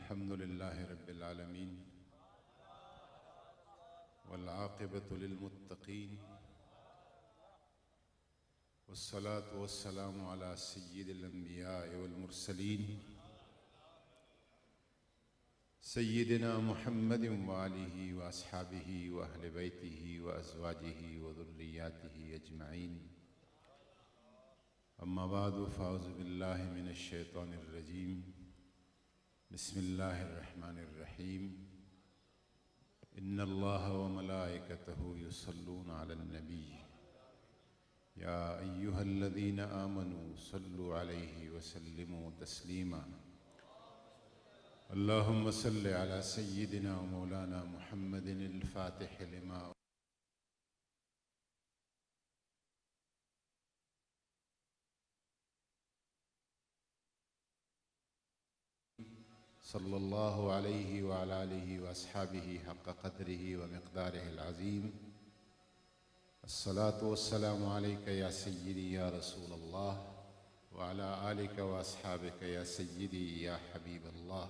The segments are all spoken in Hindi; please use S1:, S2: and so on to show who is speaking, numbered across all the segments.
S1: अल्हम्दुलिल्लाहि रब्बिल आलमीन वल आक़िबतु लिल मुत्तक़ीन वस्सलातु वस्सलामु अला सय्यिदिल अंबिया'i वल मुरसलीन सय्यिदिना मुहम्मदिन व आलिहि व अस्हाबिहि व अहले बैतिहि व अज़वाजिहि व ज़ुर्रिय्यातिहि अजमईन। अम्मा बादु फ़अऊज़ु बिल्लाहि मिनश शैतानिर रजीम। बिस्मिल्लाहिर रहमानिर रहीम। इन्नल्लाह व मलाइकतहु युसल्लूना अलन नबी या अय्युहल्लज़ीना आमनू सल्लु अलैहि व सल्लिमू तस्लीमा। अल्लाहुम्मा सल्लि अला सय्यिदिना व मौलाना मुहम्मदिनिल फ़ातिहि लिमा सल्लल्लाहु अलैहि व अला आलिहि व अस्हाबिहि हक़्क़ क़द्रिहि व मिक़दारिहिल अज़ीम। अस्सलातु वस्सलामु अलैका या सय्यिदी या रसूलल्लाह व अला आलिका व अस्हाबिका या सय्यिदी या हबीबल्लाह।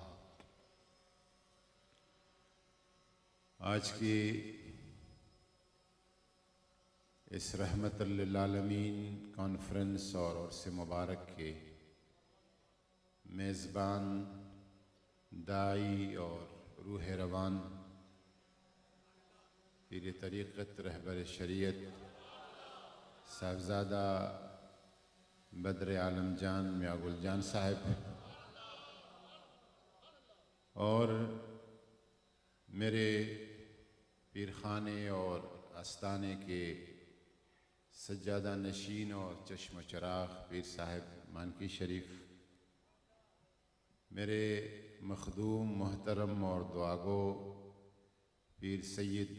S1: आज की इस रहमतुल लिल आलमीन कॉन्फ्रेंस और उर्स मुबारक के मेज़बान दाई और रूह रवान पीर तरीक़त रहबर शरीयत साहबज़ादा बद्र आलम जान मियां गुलजान साहब और मेरे पीरखाने और आस्ताने के सज्जादा नशीन और चश्म चराग़ पीर साहब मानकी शरीफ, मेरे मखदूम मोहतरम और दुआगो पीर सैयद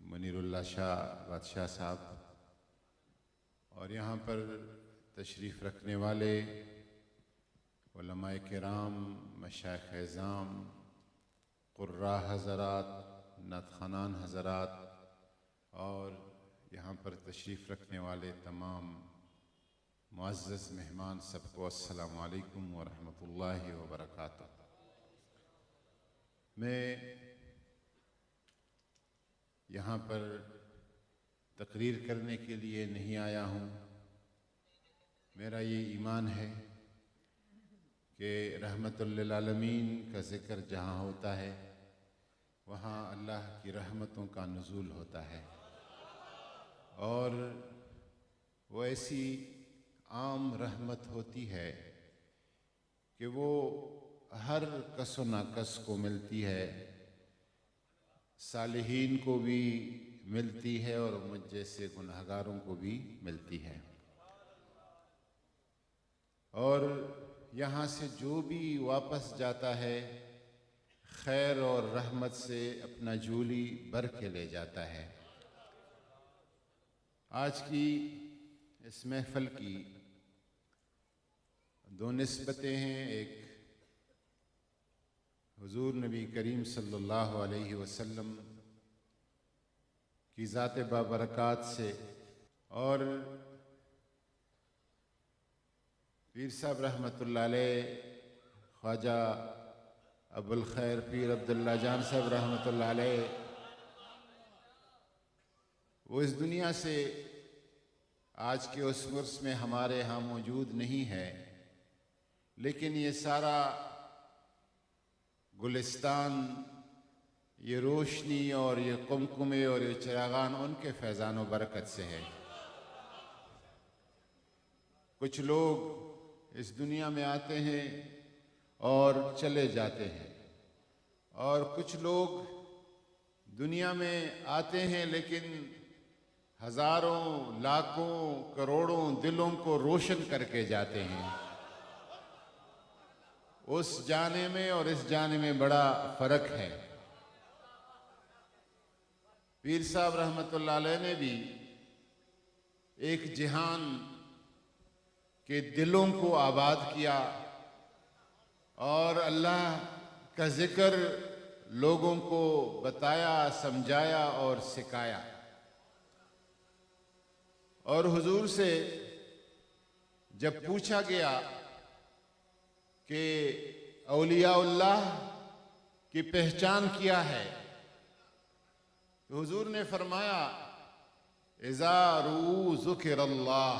S1: मुनीरुल्लाह शाह बादशाह साहब और यहाँ पर तशरीफ़ रखने वाले उलमाए किराम, मशाइख़ एज़ाम, क़ुर्रा हज़रात, नातख़ानान हज़रात और यहाँ पर तशरीफ़ रखने वाले तमाम मुअज़्ज़ज़ मेहमान, सबको अस्सलामु अलैकुम व रहमतुल्लाहि व बरकातुहू। मैं यहाँ पर तकरीर करने के लिए नहीं आया हूँ। मेरा ये ईमान है कि रहमतुल लिल आलमीन का ज़िक्र जहाँ होता है वहाँ अल्लाह की रहमतों का नुज़ूल होता है और वो ऐसी आम रहमत होती है कि वो हर कस व नाकस को मिलती है, सालिहीन को भी मिलती है और मुझ जैसे गुनहगारों को भी मिलती है। और यहाँ से जो भी वापस जाता है खैर और रहमत से अपना झोली भर के ले जाता है। आज की इस महफ़िल की दो निस्बतें हैं। एक हुज़ूर नबी करीम सल्लल्लाहु अलैहि वसल्लम की ज़ात बाबरकात से और पीर साहब रहमतुल्लाह अलैह ख्वाजा अबुल खैर पीर अब्दुल्ला जान साहब रहमतुल्लाह अलैह, वो इस दुनिया से आज के उस उर्स में हमारे यहाँ मौजूद नहीं है, लेकिन ये सारा गुलिस्तान, ये रोशनी और ये कुमकुमे और ये चिरागान उनके फैज़ान व बरकत से है। कुछ लोग इस दुनिया में आते हैं और चले जाते हैं और कुछ लोग दुनिया में आते हैं लेकिन हज़ारों, लाखों, करोड़ों दिलों को रोशन करके जाते हैं। उस जाने में और इस जाने में बड़ा फ़र्क है। पीर साहब रहमतुल्लाह अलैह ने भी एक जिहान के दिलों को आबाद किया और अल्लाह का ज़िक्र लोगों को बताया, समझाया और सिखाया। और हुजूर से जब पूछा गया कि औलियाउल्लाह की पहचान किया है। तो हुजूर ने फरमाया, इज़ा रू ज़ुकिरल्लाह,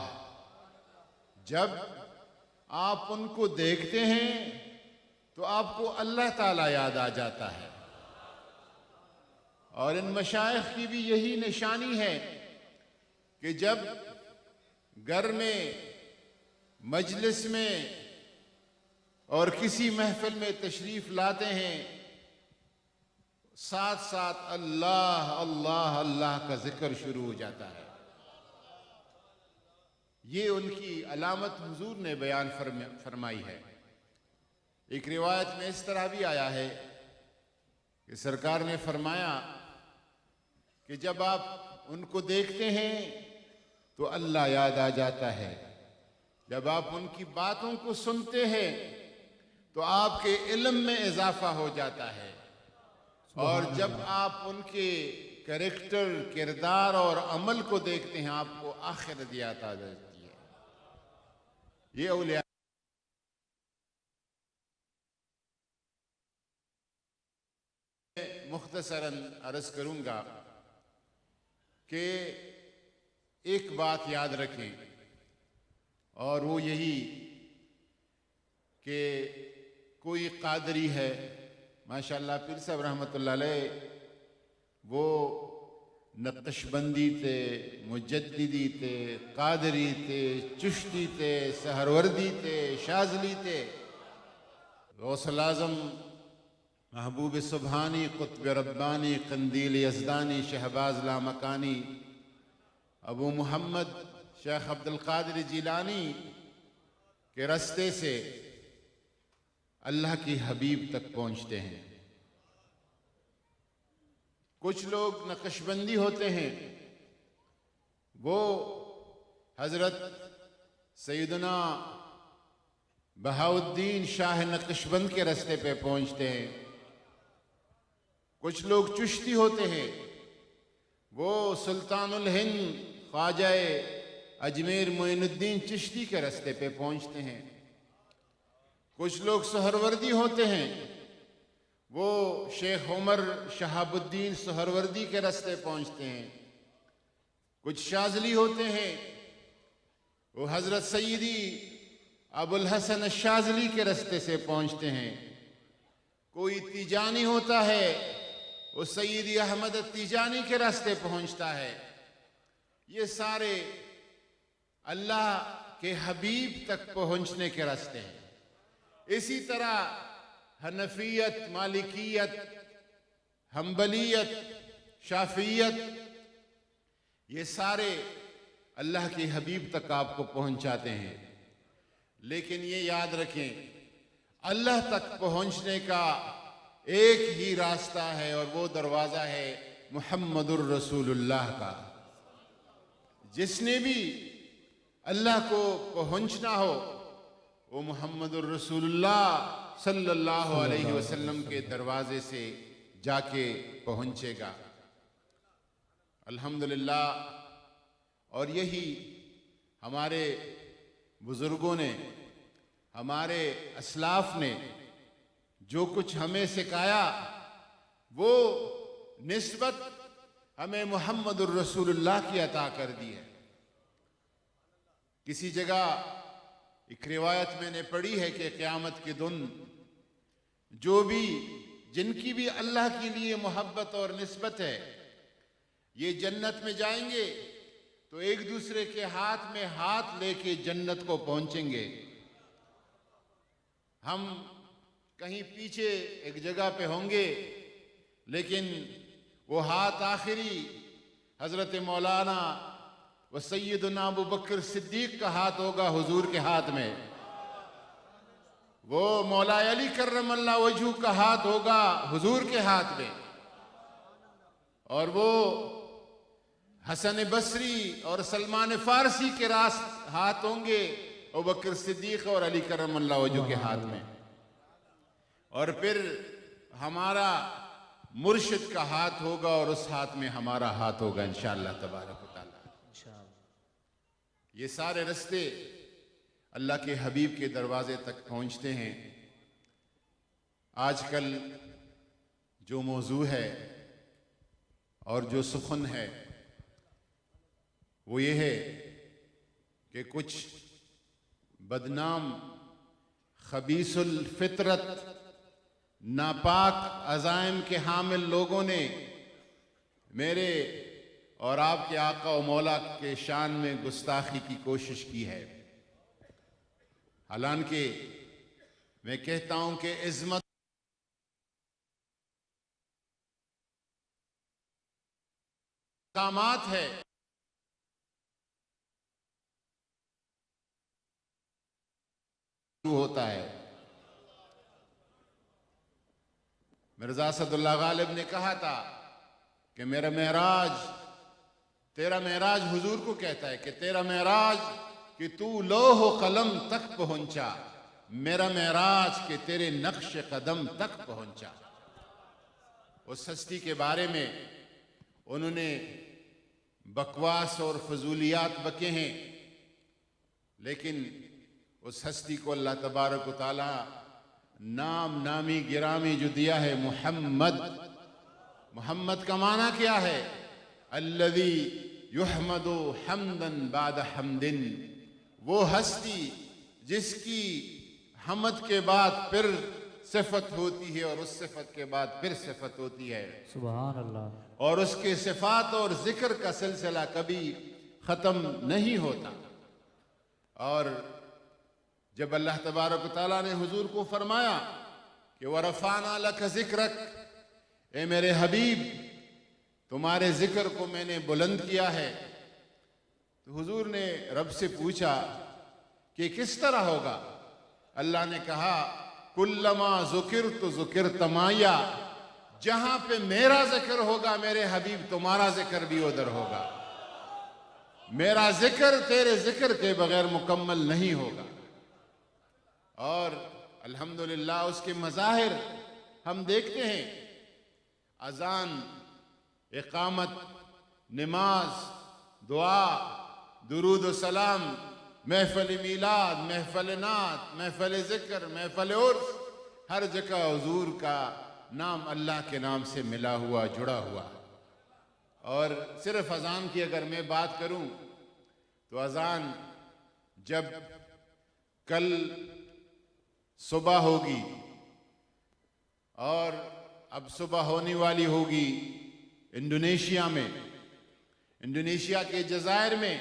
S1: जब आप उनको देखते हैं तो आपको अल्लाह ताला याद आ जाता है। और इन मशाइख की भी यही निशानी है कि जब घर में, मजलिस में और किसी महफिल में तशरीफ लाते हैं, साथ साथ अल्लाह अल्लाह अल्लाह का जिक्र शुरू हो जाता है। ये उनकी अलामत हुजूर ने बयान फरमाई है। एक रिवायत में इस तरह भी आया है कि सरकार ने फरमाया कि जब आप उनको देखते हैं तो अल्लाह याद आ जाता है, जब आप उनकी बातों को सुनते हैं तो आपके इल्म में इजाफा हो जाता है, और जब आप उनके कैरेक्टर, किरदार और अमल को देखते हैं आपको आखिरत याद आ जाती है। ये औलिया मुख्तसरन अर्ज करूंगा कि एक बात याद रखें, और वो यही कि कोई कादरी है, माशाअल्लाह पीर साहब रहमतुल्लाह अलैह, वो नक्शबंदी थे, मुजद्दिदी थे, कादरी थे, चिश्ती थे, सहरवर्दी थे, शाजली थे, गौसल आज़म महबूब सुबहानी, कुतुब रब्बानी, कंदील यज़दानी, शहबाज लामकानी, अबू मोहम्मद शेख अब्दुल कादिर जिलानी के रास्ते से अल्लाह की हबीब तक पहुंचते हैं। कुछ लोग नक्शबंदी होते हैं, वो हजरत सैयदना बहाउद्दीन शाह नक्शबंद के रास्ते पे पहुंचते हैं। कुछ लोग चिश्ती होते हैं, वो सुल्तानुल हिंद ख्वाजा अजमेर मोइनुद्दीन चिश्ती के रास्ते पे पहुंचते हैं। कुछ लोग सहरवर्दी होते हैं, वो शेख उमर शहाबुद्दीन सहरवर्दी के रास्ते पहुंचते हैं। कुछ शाजली होते हैं, वो हजरत सईदी अबुल हसन शाजली के रास्ते से पहुंचते हैं। कोई तिजानी होता है, वो सईदी अहमद तिजानी के रास्ते पहुंचता है। ये सारे अल्लाह के हबीब तक पहुंचने के रास्ते हैं। इसी तरह हनफियत, मालिकियत, हम्बलियत, शाफियत, ये सारे अल्लाह के हबीब तक आपको पहुंचाते हैं। लेकिन ये याद रखें, अल्लाह तक पहुंचने का एक ही रास्ता है, और वो दरवाजा है मुहम्मदुर रसूलुल्लाह का। जिसने भी अल्लाह को पहुंचना हो, वो मुहम्मदुर रसूलुल्लाह सल्लल्लाहु अलैहि वसल्लम के दरवाजे से जाके पहुंचेगा। अल्हम्दुलिल्लाह। और यही हमारे बुजुर्गों ने, हमारे असलाफ ने जो कुछ हमें सिखाया, वो निस्बत हमें मुहम्मदुर रसूलुल्लाह की अता कर दी है। किसी जगह एक रिवायत मैंने पढ़ी है कि क़यामत के दिन जो भी, जिनकी भी अल्लाह के लिए मोहब्बत और निस्बत है, ये जन्नत में जाएंगे तो एक दूसरे के हाथ में हाथ लेके जन्नत को पहुंचेंगे। हम कहीं पीछे एक जगह पे होंगे, लेकिन वो हाथ आखिरी हजरत मौलाना व सैयदना अबू बकर सिद्दीक का हाथ होगा हुजूर के हाथ में। वो मौला अली कर्रमल्लाह वजहू का हाथ होगा हुजूर के हाथ में। और वो हसन बसरी और सलमान फारसी के हाथ होंगे अबू बकर सिद्दीक और अली कर्रमल्लाह वजहू के हाथ में। और फिर हमारा मुर्शिद का हाथ होगा, और उस हाथ में हमारा हाथ होगा इंशाअल्लाह तबारक व तआला। ये सारे रास्ते अल्लाह के हबीब के दरवाजे तक पहुंचते हैं। आजकल जो मौजू है और जो सुखन है वो ये है कि कुछ बदनाम खबीसुल फितरत नापाक अज़ाइम के हामिल लोगों ने मेरे और आपके आका और मौला के शान में गुस्ताखी की कोशिश की है। हालांकि मैं कहता हूं कि इज़्ज़त कामात है, होता है। मिर्जा असदुल्लाह गालिब ने कहा था कि मेरा मेराज, तेरा मेराज हुजूर को कहता है कि तेरा मेराज कि तू लोह कलम तक पहुंचा, मेरा मेराज कि तेरे नक्श कदम तक पहुंचा। उस हस्ती के बारे में उन्होंने बकवास और फजूलियात बके हैं, लेकिन उस हस्ती को अल्लाह तबारक व तआला नाम नामी गिरामी जो दिया है मुहम्मद। मुहम्मद का माना क्या है? अल्लज़ी युहमदु हम्दन बाद हम्दिन, वो हस्ती जिसकी हमद के बाद फिर सिफत होती है और उस सिफत के बाद फिर सिफत होती है।
S2: सुभान अल्लाह।
S1: और उसके सिफात और जिक्र का सिलसिला कभी खत्म नहीं होता। और जब अल्लाह तबारक व तआला ने हुजूर को फरमाया कि वरफ़ाना लक ज़िक्रक, ए मेरे हबीब तुम्हारे जिक्र को मैंने बुलंद किया है, तो हुजूर ने रब से पूछा कि किस तरह होगा? अल्लाह ने कहा कुल्लमा ज़ुकिरतु ज़ुकिरतमाया, जहां पे मेरा जिक्र होगा मेरे हबीब तुम्हारा जिक्र भी उधर होगा। मेरा जिक्र तेरे जिक्र के बगैर मुकम्मल नहीं होगा। और अल्हम्दुलिल्लाह उसके मज़ाहिर हम देखते हैं, अजान, इकामत, नमाज, दुआ, दुरूद व सलाम, महफिल मीलाद, महफिल नात, महफिल ज़िक्र, महफिल उर्स, हर जगह हुजूर का नाम अल्लाह के नाम से मिला हुआ, जुड़ा हुआ। और सिर्फ अजान की अगर मैं बात करूं तो अजान जब कल सुबह होगी और अब सुबह होने वाली होगी इंडोनेशिया में, इंडोनेशिया के जज़ायर में,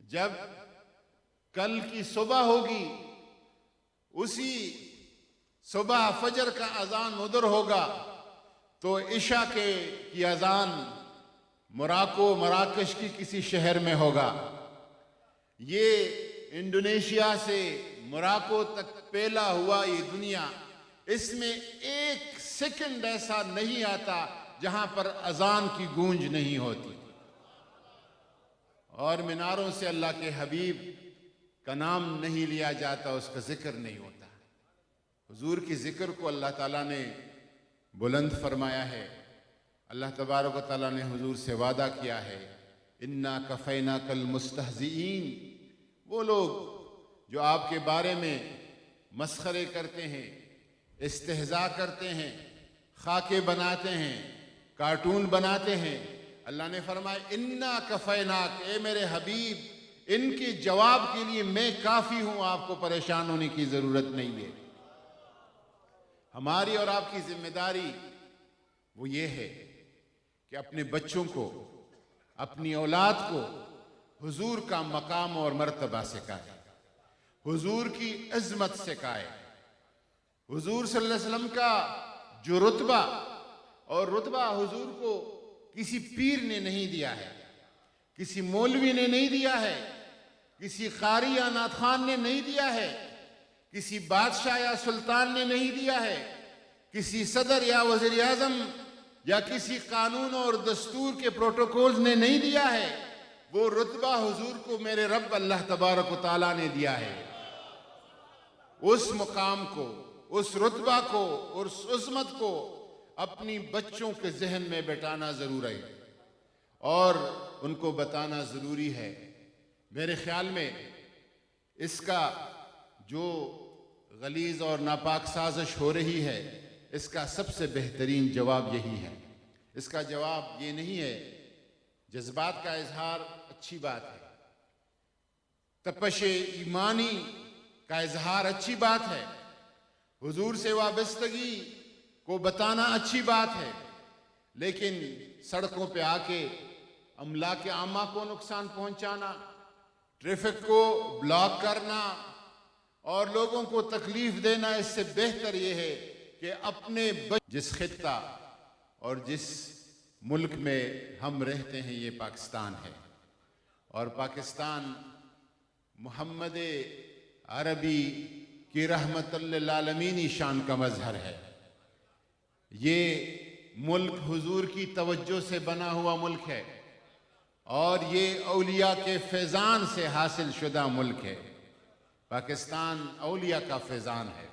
S1: जब कल की सुबह होगी उसी सुबह फजर का अजान उधर होगा तो इशा की अजान मराकश की किसी शहर में होगा। ये इंडोनेशिया से मोराको तक फैला हुआ ये दुनिया, इसमें एक सेकंड ऐसा नहीं आता जहां पर अजान की गूंज नहीं होती और मीनारों से अल्लाह के हबीब का नाम नहीं लिया जाता, उसका जिक्र नहीं होता। हुजूर की जिक्र को अल्लाह ताला ने बुलंद फरमाया है। अल्लाह तबारक व तआला ने हुजूर से वादा किया है, इन्ना कफ़ैना कल मुस्तहज़ीन, वो लोग जो आपके बारे में मस्खरे करते हैं, इस्तेहज़ा करते हैं, खाके बनाते हैं, कार्टून बनाते हैं, अल्लाह ने फरमाया इन्ना कफ़ैनाक, ए मेरे हबीब इनके जवाब के लिए मैं काफ़ी हूं, आपको परेशान होने की ज़रूरत नहीं है। हमारी और आपकी जिम्मेदारी वो ये है कि अपने बच्चों को, अपनी औलाद को हुजूर का मकाम और मर्तबा सिखाए, हुजूर की इज़्ज़त सिखाए। हुजूर सल्लल्लाहु अलैहि वसल्लम का जो रुतबा, और रुतबा हुजूर को किसी पीर ने नहीं दिया है, किसी मौलवी ने नहीं दिया है, किसी कारी या नाथखान ने नहीं दिया है, किसी बादशाह या सुल्तान ने नहीं दिया है, किसी सदर या वज़ीर आज़म या किसी कानून और दस्तूर के प्रोटोकॉल्स ने नहीं दिया है। वो रुतबा हुजूर को मेरे रब अल्लाह तबारक व तआला ने दिया है। उस मुकाम को, उस रुतबा को और उस उज़्मत को अपनी बच्चों के जहन में बैठाना जरूर है और उनको बताना जरूरी है। मेरे ख्याल में इसका जो गलीज और नापाक साजिश हो रही है इसका सबसे बेहतरीन जवाब यही है। इसका जवाब ये नहीं है जज्बात का इजहार अच्छी बात है, तपश ईमानी का इजहार अच्छी बात है, हुजूर से वाबस्तगी को बताना अच्छी बात है, लेकिन सड़कों पे आके अमला के आमा को नुकसान पहुंचाना, ट्रैफिक को ब्लॉक करना और लोगों को तकलीफ देना, इससे बेहतर यह है कि अपने जिस खित्ता और जिस मुल्क में हम रहते हैं ये पाकिस्तान है, और पाकिस्तान मोहम्मद अरबी की रहमतुल लिल आलमीन शान का मजहर है। ये मुल्क हुजूर की तवज्जो से बना हुआ मुल्क है और ये औलिया के फैज़ान से हासिल शुदा मुल्क है। पाकिस्तान औलिया का फैज़ान है।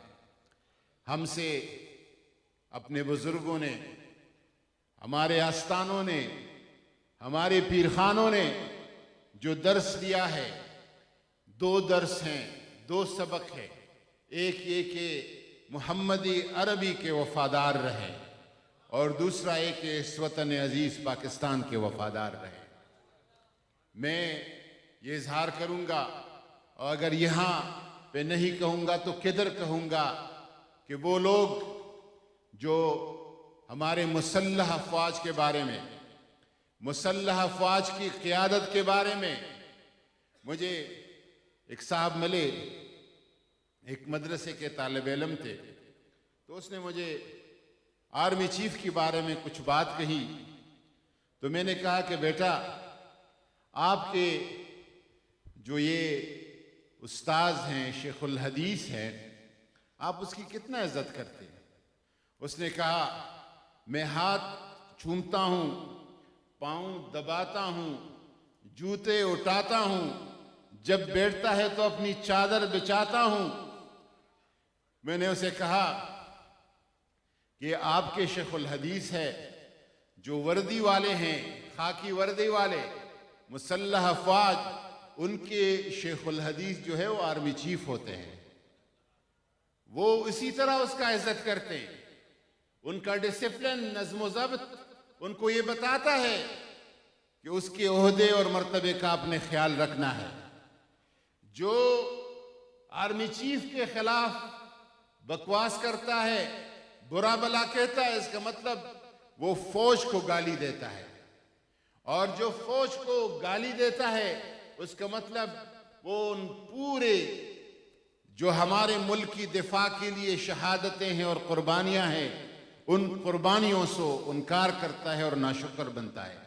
S1: हमसे अपने बुजुर्गों ने, हमारे आस्थानों ने, हमारे पीरखानों ने जो दर्स दिया है, दो दर्स हैं, दो सबक है। एक ये कि मुहम्मदी अरबी के वफादार रहे और दूसरा एक कि इस वतन अजीज पाकिस्तान के वफादार रहे। मैं ये इजहार करूंगा और अगर यहाँ पे नहीं कहूंगा तो किधर कहूंगा कि वो लोग जो हमारे मुसल्लह अफवाज के बारे में, मुसल्लह अफवाज की क़ियादत के बारे में, मुझे एक साहब मिले, एक मदरसे के तालिब इल्म थे, तो उसने मुझे आर्मी चीफ के बारे में कुछ बात कही। तो मैंने कहा कि बेटा, आपके जो ये उस्ताद हैं, शेखुल हदीस हैं, आप उसकी कितना इज्जत करते हैं? उसने कहा, मैं हाथ चूमता हूं, पांव दबाता हूं, जूते उठाता हूं, जब बैठता है तो अपनी चादर बिछाता हूं। मैंने उसे कहा कि आपके शेखुल हदीस है जो वर्दी वाले हैं, खाकी वर्दी वाले मुसल्लह अफवाज, उनके शेखुल हदीस जो है वो आर्मी चीफ होते हैं। वो इसी तरह उसका इज्जत करते हैं। उनका डिसिप्लिन, नज़्म ज़ब्त उनको ये बताता है कि उसके ओहदे और मर्तबे का आपने ख्याल रखना है। जो आर्मी चीफ के खिलाफ बकवास करता है, बुरा भला कहता है, इसका मतलब वो फौज को गाली देता है, और जो फौज को गाली देता है उसका मतलब वो उन पूरे जो हमारे मुल्क की दिफा के लिए शहादतें हैं और कुर्बानियां हैं, उन कुर्बानियों से इनकार करता है और नाशुक्र बनता है।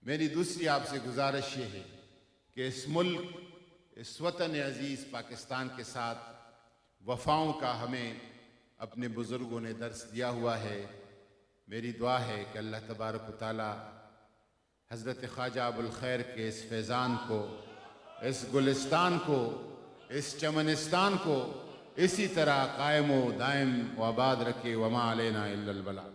S1: मेरी दूसरी आपसे गुजारिश ये है कि इस मुल्क, इस वतन अजीज पाकिस्तान के साथ वफाओं का हमें अपने बुजुर्गों ने दर्स दिया हुआ है। मेरी दुआ है कि अल्लाह तबारक व तआला हज़रत ख्वाजा अबुल खैर के इस फैज़ान को, इस गुलिस्तान को, इस चमनिस्तान को इसी तरह कायम व दायम व आबाद रखे। वमा अलैना इल्लल बलाग।